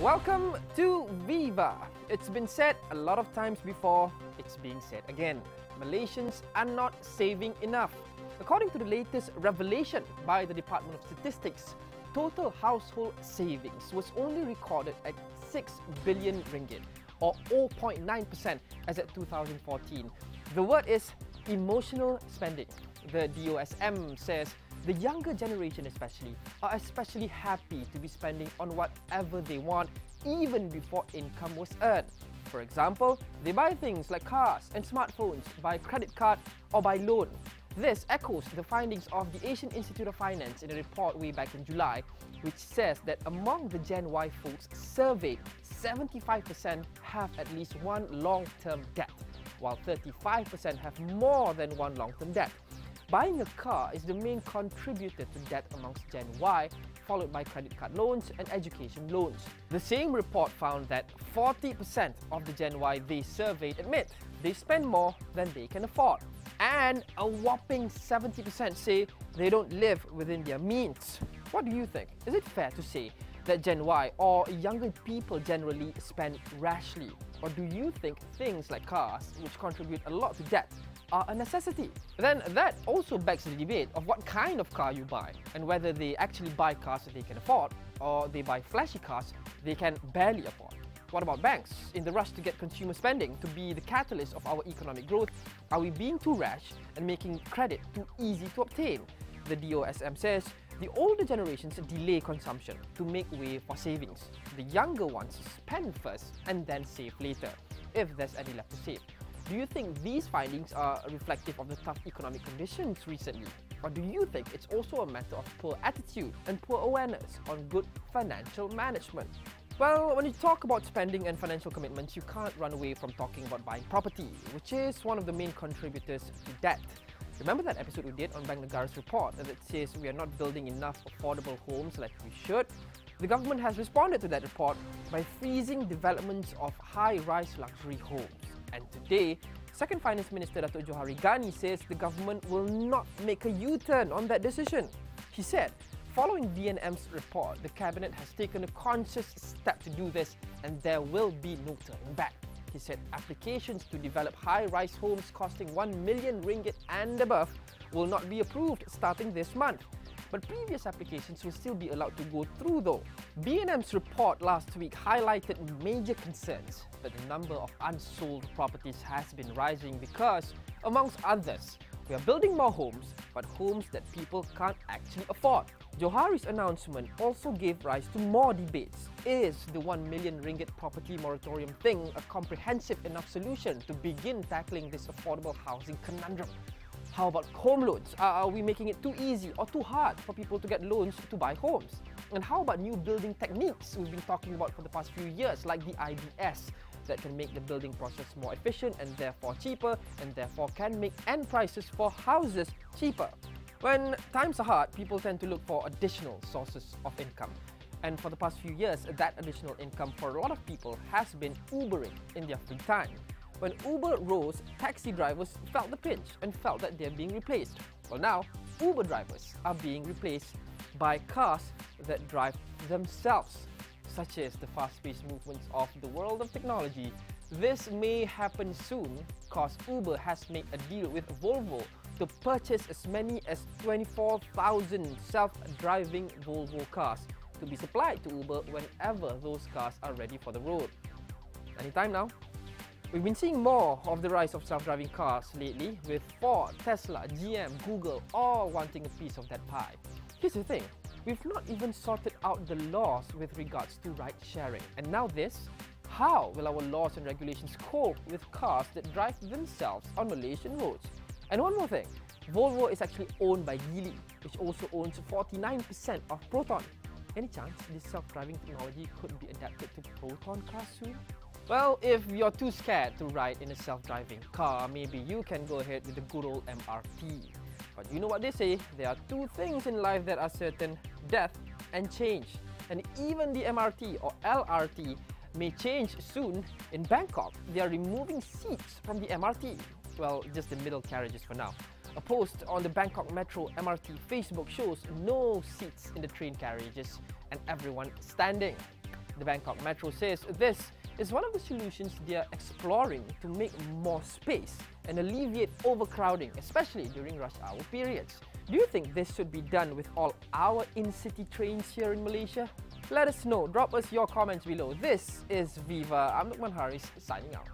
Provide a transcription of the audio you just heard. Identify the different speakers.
Speaker 1: Welcome to Viva. It's been said a lot of times before, it's being said again. Malaysians are not saving enough. According to the latest revelation by the Department of Statistics, total household savings was only recorded at 6 billion ringgit, or 0.9% as at 2014. The word is emotional spending. The DOSM says the younger generation are especially happy to be spending on whatever they want even before income was earned. For example, they buy things like cars and smartphones by credit card or by loan. This echoes the findings of the Asian Institute of Finance in a report way back in July, which says that among the Gen Y folks surveyed, 75% have at least one long-term debt, while 35% have more than one long-term debt. Buying a car is the main contributor to debt amongst Gen Y, followed by credit card loans and education loans. The same report found that 40% of the Gen Y they surveyed admit they spend more than they can afford. And a whopping 70% say they don't live within their means. What do you think? Is it fair to say that Gen Y or younger people generally spend rashly? Or do you think things like cars, which contribute a lot to debt, are a necessity? Then that also begs the debate of what kind of car you buy and whether they actually buy cars that they can afford or they buy flashy cars they can barely afford. What about banks? In the rush to get consumer spending to be the catalyst of our economic growth, are we being too rash and making credit too easy to obtain? The DOSM says the older generations delay consumption to make way for savings. The younger ones spend first and then save later, if there's any left to save. Do you think these findings are reflective of the tough economic conditions recently? Or do you think it's also a matter of poor attitude and poor awareness on good financial management? Well, when you talk about spending and financial commitments, you can't run away from talking about buying property, which is one of the main contributors to debt. Remember that episode we did on Bank Negara's report that says we are not building enough affordable homes like we should? The government has responded to that report by freezing developments of high-rise luxury homes. And today, Second Finance Minister Datuk Johari Ghani says the government will not make a U-turn on that decision. He said, following DNM's report, the Cabinet has taken a conscious step to do this and there will be no turning back. He said applications to develop high-rise homes costing 1 million ringgit and above will not be approved starting this month. But previous applications will still be allowed to go through though. BNM's report last week highlighted major concerns that the number of unsold properties has been rising because, amongst others, we are building more homes, but homes that people can't actually afford. Johari's announcement also gave rise to more debates. Is the 1 million ringgit property moratorium thing a comprehensive enough solution to begin tackling this affordable housing conundrum? How about home loans? Are we making it too easy or too hard for people to get loans to buy homes? And how about new building techniques we've been talking about for the past few years, like the IBS, that can make the building process more efficient and therefore cheaper, and therefore can make end prices for houses cheaper? When times are hard, people tend to look for additional sources of income. And for the past few years, that additional income for a lot of people has been Ubering in their free time. When Uber rose, taxi drivers felt the pinch and felt that they're being replaced. Well, now, Uber drivers are being replaced by cars that drive themselves, such as the fast-paced movements of the world of technology. This may happen soon because Uber has made a deal with Volvo to purchase as many as 24,000 self-driving Volvo cars to be supplied to Uber whenever those cars are ready for the road. Anytime now. We've been seeing more of the rise of self-driving cars lately, with Ford, Tesla, GM, Google all wanting a piece of that pie. Here's the thing, we've not even sorted out the laws with regards to ride-sharing. And now this? How will our laws and regulations cope with cars that drive themselves on Malaysian roads? And one more thing, Volvo is actually owned by Geely, which also owns 49% of Proton. Any chance this self-driving technology could be adapted to Proton cars soon? Well, if you're too scared to ride in a self-driving car, maybe you can go ahead with the good old MRT. But you know what they say, there are two things in life that are certain: death and change. And even the MRT or LRT may change soon. In Bangkok, they are removing seats from the MRT. Well, just the middle carriages for now. A post on the Bangkok Metro MRT Facebook shows no seats in the train carriages and everyone standing. The Bangkok Metro says this is one of the solutions they are exploring to make more space and alleviate overcrowding, especially during rush hour periods. Do you think this should be done with all our in-city trains here in Malaysia? Let us know. Drop us your comments below. This is Viva. I'm Lukman Haris signing out.